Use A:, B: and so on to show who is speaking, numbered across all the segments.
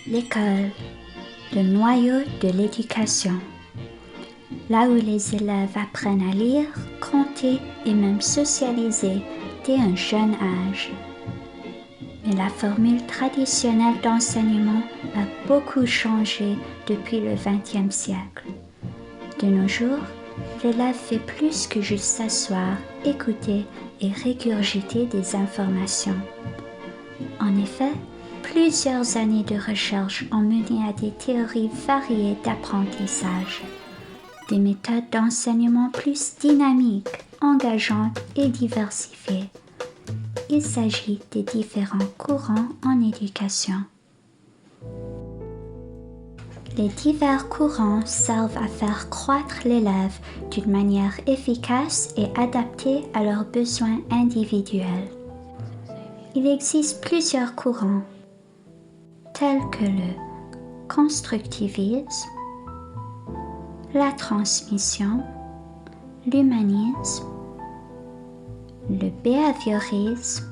A: L'école, le noyau de l'éducation, là où les élèves apprennent à lire, compter et même socialiser dès un jeune âge. Mais la formule traditionnelle d'enseignement a beaucoup changé depuis le XXe siècle. De nos jours, l'élève fait plus que juste s'asseoir, écouter et régurgiter des informations. En effet, plusieurs années de recherche ont mené à des théories variées d'apprentissage, des méthodes d'enseignement plus dynamiques, engageantes et diversifiées. Il s'agit des différents courants en éducation. Les divers courants servent à faire croître l'élève d'une manière efficace et adaptée à leurs besoins individuels. Il existe plusieurs courants, tels que le constructivisme, la transmission, l'humanisme, le behaviorisme,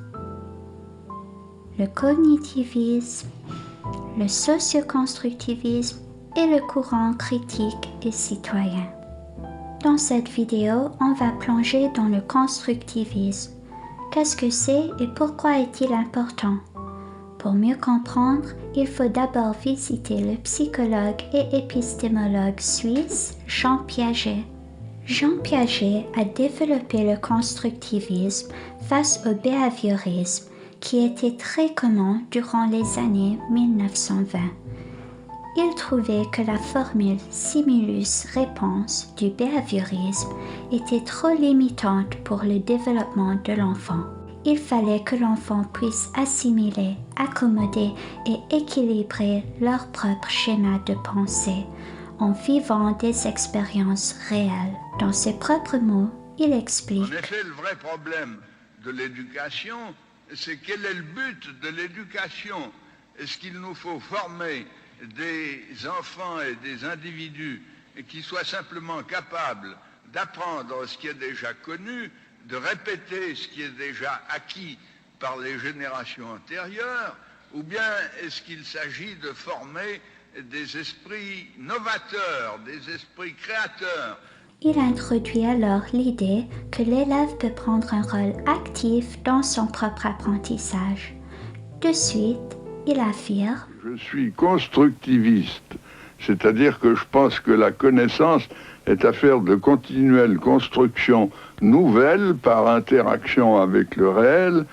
A: le cognitivisme, le socioconstructivisme et le courant critique et citoyen. Dans cette vidéo, on va plonger dans le constructivisme. Qu'est-ce que c'est et pourquoi est-il important? Pour mieux comprendre, il faut d'abord visiter le psychologue et épistémologue suisse Jean Piaget. Jean Piaget a développé le constructivisme face au behaviorisme qui était très commun durant les années 1920. Il trouvait que la formule stimulus-réponse du behaviorisme était trop limitante pour le développement de l'enfant. Il fallait que l'enfant puisse assimiler, accommoder et équilibrer leur propre schéma de pensée en vivant des expériences réelles. Dans ses propres mots, il explique:
B: En effet, le vrai problème de l'éducation, c'est quel est le but de l'éducation? Est-ce qu'il nous faut former des enfants et des individus qui soient simplement capables d'apprendre ce qui est déjà connu, de répéter ce qui est déjà acquis par les générations antérieures, ou bien est-ce qu'il s'agit de former des esprits novateurs, des esprits créateurs?
A: Il introduit alors l'idée que l'élève peut prendre un rôle actif dans son propre apprentissage. De suite, il affirme:
B: Je suis constructiviste, c'est-à-dire que je pense que la connaissance est affaire de continuelle construction nouvelle par interaction avec le réel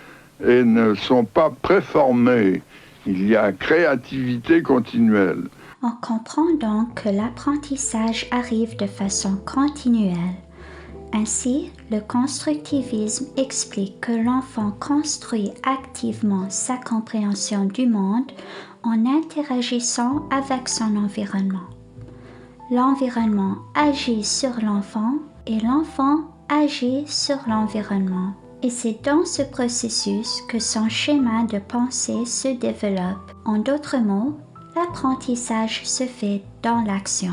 B: et ne sont pas préformées. Il y a créativité continuelle.
A: On comprend donc que l'apprentissage arrive de façon continuelle. Ainsi, le constructivisme explique que l'enfant construit activement sa compréhension du monde en interagissant avec son environnement. L'environnement agit sur l'enfant et l'enfant agit sur l'environnement. Et c'est dans ce processus que son schéma de pensée se développe. En d'autres mots, l'apprentissage se fait dans l'action.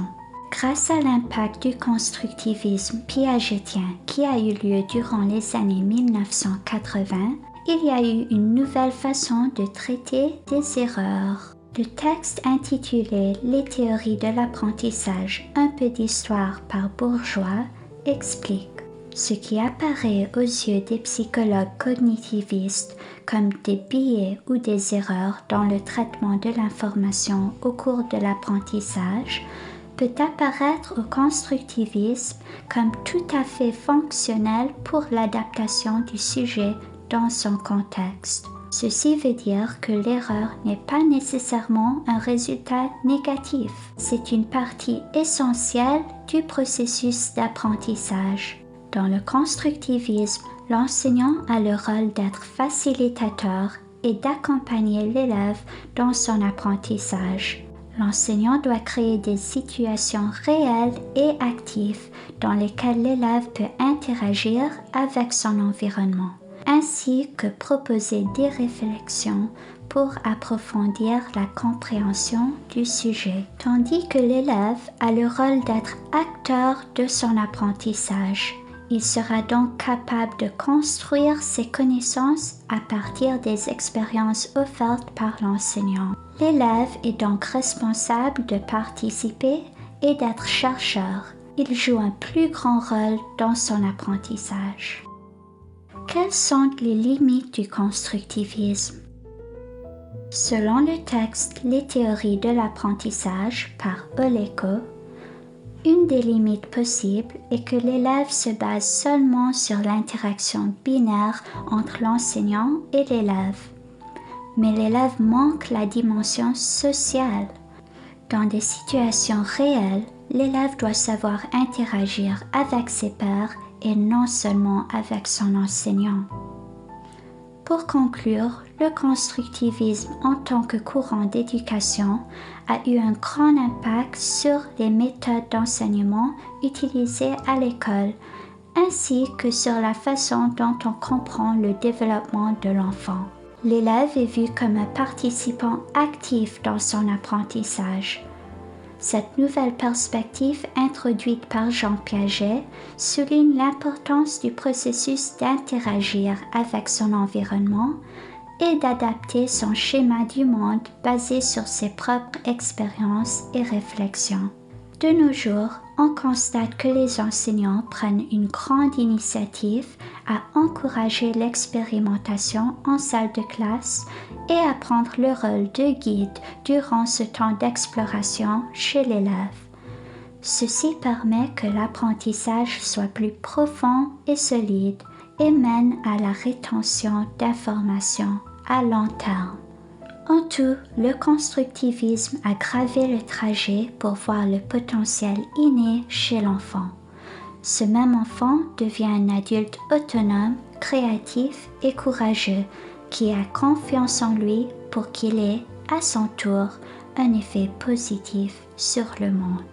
A: Grâce à l'impact du constructivisme piagétien qui a eu lieu durant les années 1980, il y a eu une nouvelle façon de traiter des erreurs. Le texte intitulé « Les théories de l'apprentissage, un peu d'histoire par Bourgeois » explique ce qui apparaît aux yeux des psychologues cognitivistes comme des biais ou des erreurs dans le traitement de l'information au cours de l'apprentissage peut apparaître au constructivisme comme tout à fait fonctionnel pour l'adaptation du sujet dans son contexte. Ceci veut dire que l'erreur n'est pas nécessairement un résultat négatif. C'est une partie essentielle du processus d'apprentissage. Dans le constructivisme, l'enseignant a le rôle d'être facilitateur et d'accompagner l'élève dans son apprentissage. L'enseignant doit créer des situations réelles et actives dans lesquelles l'élève peut interagir avec son environnement, ainsi que proposer des réflexions pour approfondir la compréhension du sujet, tandis que l'élève a le rôle d'être acteur de son apprentissage. Il sera donc capable de construire ses connaissances à partir des expériences offertes par l'enseignant. L'élève est donc responsable de participer et d'être chercheur. Il joue un plus grand rôle dans son apprentissage. Quelles sont les limites du constructivisme? Selon le texte Les théories de l'apprentissage par Oleko, une des limites possibles est que l'élève se base seulement sur l'interaction binaire entre l'enseignant et l'élève. Mais l'élève manque la dimension sociale. Dans des situations réelles, l'élève doit savoir interagir avec ses pairs et non seulement avec son enseignant. Pour conclure, le constructivisme en tant que courant d'éducation a eu un grand impact sur les méthodes d'enseignement utilisées à l'école, ainsi que sur la façon dont on comprend le développement de l'enfant. L'élève est vu comme un participant actif dans son apprentissage. Cette nouvelle perspective introduite par Jean Piaget souligne l'importance du processus d'interagir avec son environnement et d'adapter son schéma du monde basé sur ses propres expériences et réflexions. De nos jours, on constate que les enseignants prennent une grande initiative à encourager l'expérimentation en salle de classe et à prendre le rôle de guide durant ce temps d'exploration chez l'élève. Ceci permet que l'apprentissage soit plus profond et solide et mène à la rétention d'informations à long terme. En tout, le constructivisme a gravé le trajet pour voir le potentiel inné chez l'enfant. Ce même enfant devient un adulte autonome, créatif et courageux qui a confiance en lui pour qu'il ait, à son tour, un effet positif sur le monde.